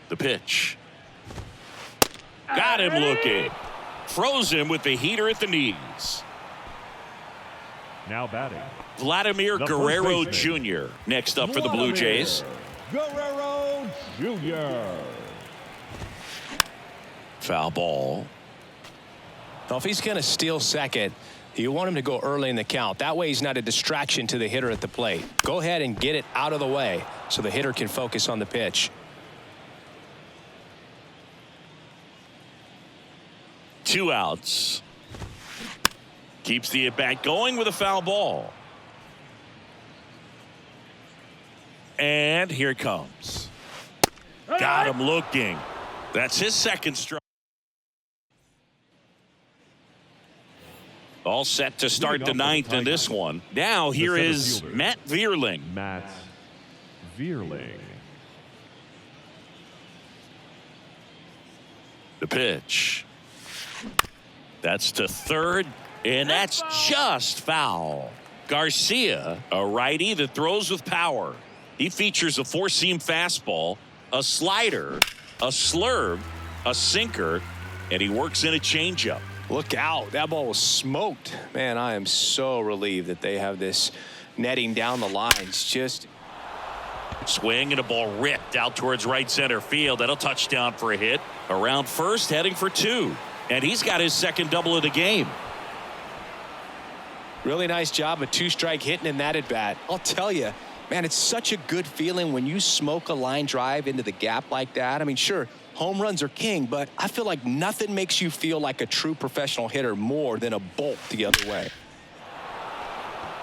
The pitch. Got him looking. Froze him with the heater at the knees. Now batting. Vladimir The Guerrero first baseman. Jr. next up for the Blue Jays. Guerrero Jr. Foul ball. Well, if he's going to steal second, you want him to go early in the count. That way he's not a distraction to the hitter at the plate. Go ahead and get it out of the way so the hitter can focus on the pitch. Two outs. Keeps the at-bat going with a foul ball. And here it comes. Got him looking. That's his second strike. All set to start the ninth in this one. Now here is Matt Vierling. Matt Vierling. The pitch. That's to third, and that's just foul. Garcia, a righty that throws with power. He features a four-seam fastball, a slider, a slurve, a sinker, and he works in a changeup. Look out. That ball was smoked. Man, I am so relieved that they have this netting down the lines. Just swing and a ball ripped out towards right center field. That'll touchdown for a hit. Around first, heading for two. And he's got his second double of the game. really nice job of two-strike hitting in that at bat. I'll tell you, man, it's such a good feeling when you smoke a line drive into the gap like that. I mean, sure, home runs are king, but I feel like nothing makes you feel like a true professional hitter more than a bolt the other way.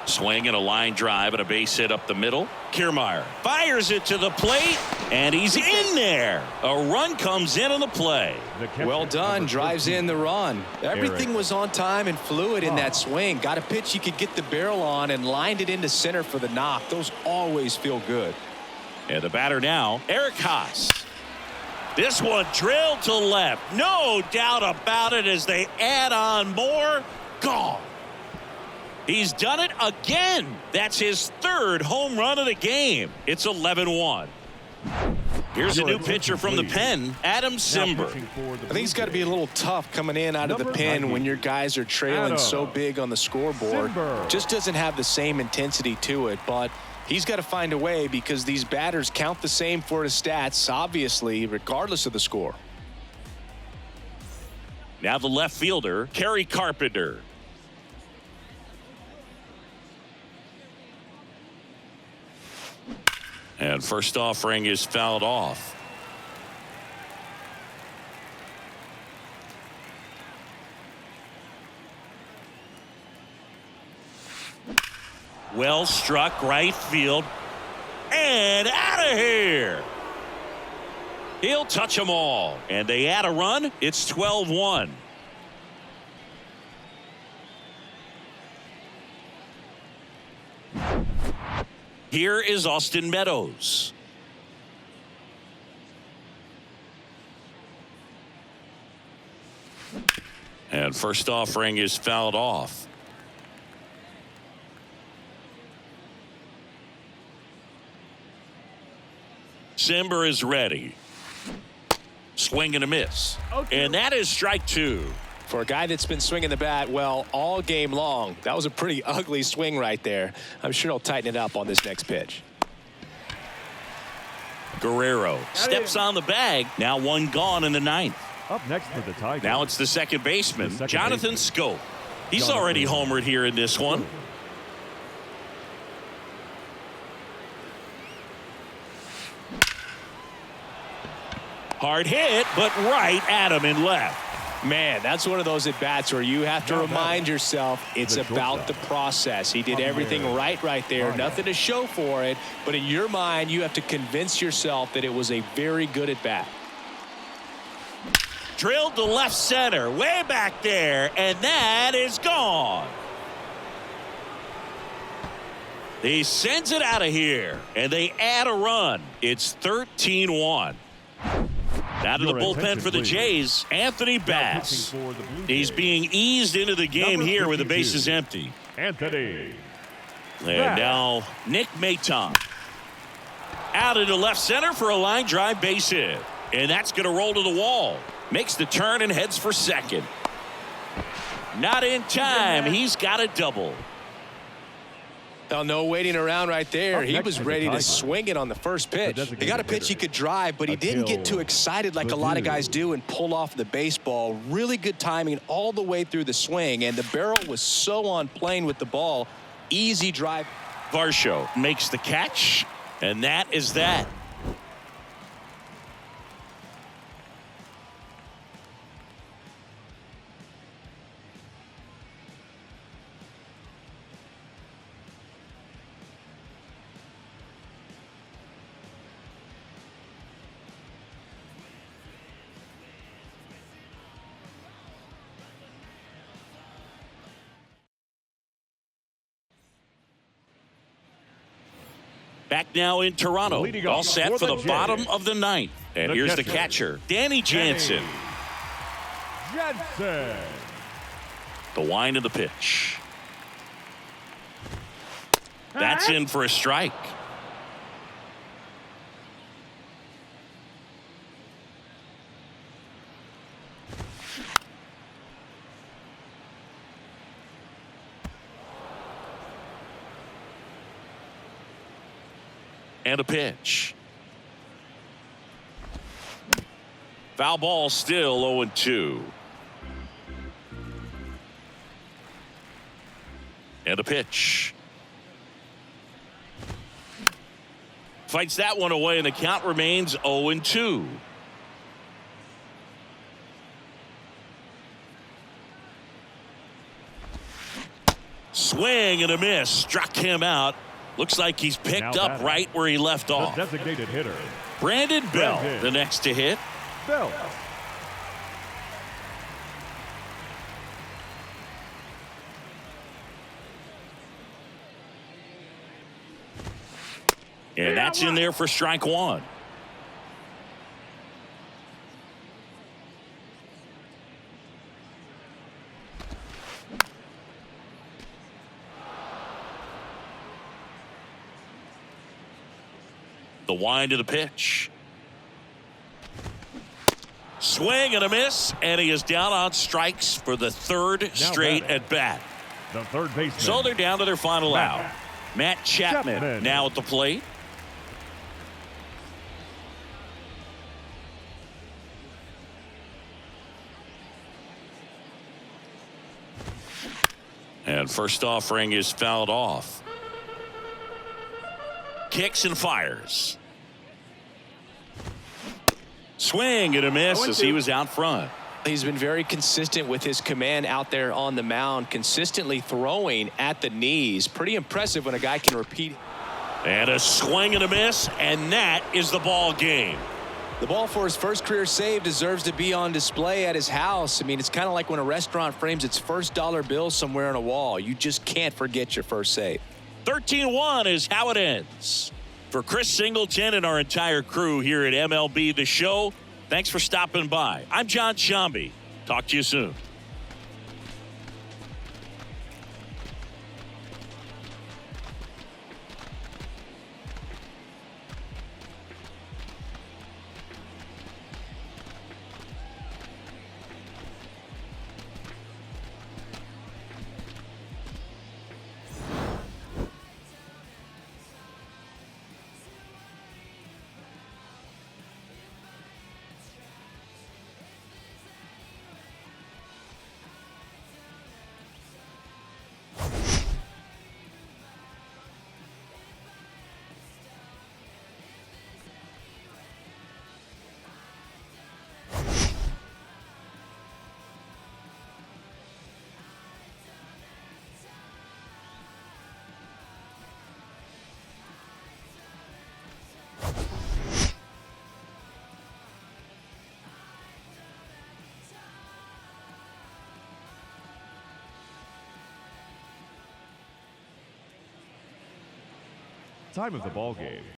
Swing and a line drive and a base hit up the middle. Kiermaier fires it to the plate, and he's in there. A run comes in on the play. Well done. Drives in the run. Everything was on time and fluid in that swing. Got a pitch you could get the barrel on and lined it into center for the knock. Those always feel good. And the batter now, Eric Haas. This one drilled to left. No doubt about it as they add on more. Gone. He's done it again. That's his third home run of the game. It's 11-1. Here's a new pitcher from the pen, Adam Cimber. I think it's got to be a little tough coming in out of the pen when your guys are trailing so big on the scoreboard. Just doesn't have the same intensity to it, but he's got to find a way because these batters count the same for his stats, obviously, regardless of the score. Now the left fielder, Kerry Carpenter. And first offering is fouled off. Well struck right field. And out of here. He'll touch them all. And they add a run. It's 12-1. Here is Austin Meadows. And first offering is fouled off. Cimber is ready. Swing and a miss. And that is strike two. For a guy that's been swinging the bat, well, all game long, that was a pretty ugly swing right there. I'm sure he'll tighten it up on this next pitch. Guerrero steps on the bag. Now one gone in the ninth. Up next for the Tigers. Now it's the second baseman, Jonathan Schoop. He's already homered here in this one. Hard hit, but right at him in left. Man, that's one of those at-bats where you have to remind yourself it's about the process. He did everything right there. Nothing to show for it, but in your mind, you have to convince yourself that it was a very good at-bat. Drilled to left center, way back there, and that is gone. He sends it out of here, and they add a run. It's 13-1. Out of the bullpen for the Jays, Anthony Bass. He's being eased into the game here with the bases empty. Anthony. And now Nick Maton. Out into left center for a line drive base hit. And that's going to roll to the wall. Makes the turn and heads for second. Not in time. He's got a double. Well, no waiting around right there. He was ready to swing it on the first pitch. He got a pitch he could drive, but he didn't get too excited like a lot of guys do and pull off the baseball. Really good timing all the way through the swing, and the barrel was so on plane with the ball. Easy drive. Varsho makes the catch, and that is that. Back now in Toronto. Leading All off set for the Jays, bottom of the ninth. And here's the catcher, Danny Jansen. Jansen. The wind of the pitch. That's in for a strike. And a pitch. Foul ball, still 0-2. And a pitch. Fights that one away, and the count remains 0-2. Swing and a miss. Struck him out. Looks like he's picked up right where he left off. The designated hitter, Brandon Belt, the next to hit. Belt. And that's in there for strike one. The wind of the pitch. Swing and a miss, and he is down on strikes for the third straight at bat. The third baseman. So they're down to their final out. Matt Chapman now at the plate. And first offering is fouled off. Kicks and fires. Swing and a miss as he was out front. He's been very consistent with his command out there on the mound, consistently throwing at the knees. Pretty impressive when a guy can repeat. And a swing and a miss, and that is the ball game. The ball for his first career save deserves to be on display at his house. I mean, it's kind of like when a restaurant frames its first dollar bill somewhere on a wall. You just can't forget your first save. 13-1 is how it ends. For Chris Singleton and our entire crew here at MLB The Show, thanks for stopping by. I'm John Sciambi. Talk to you soon. Time of the ball game,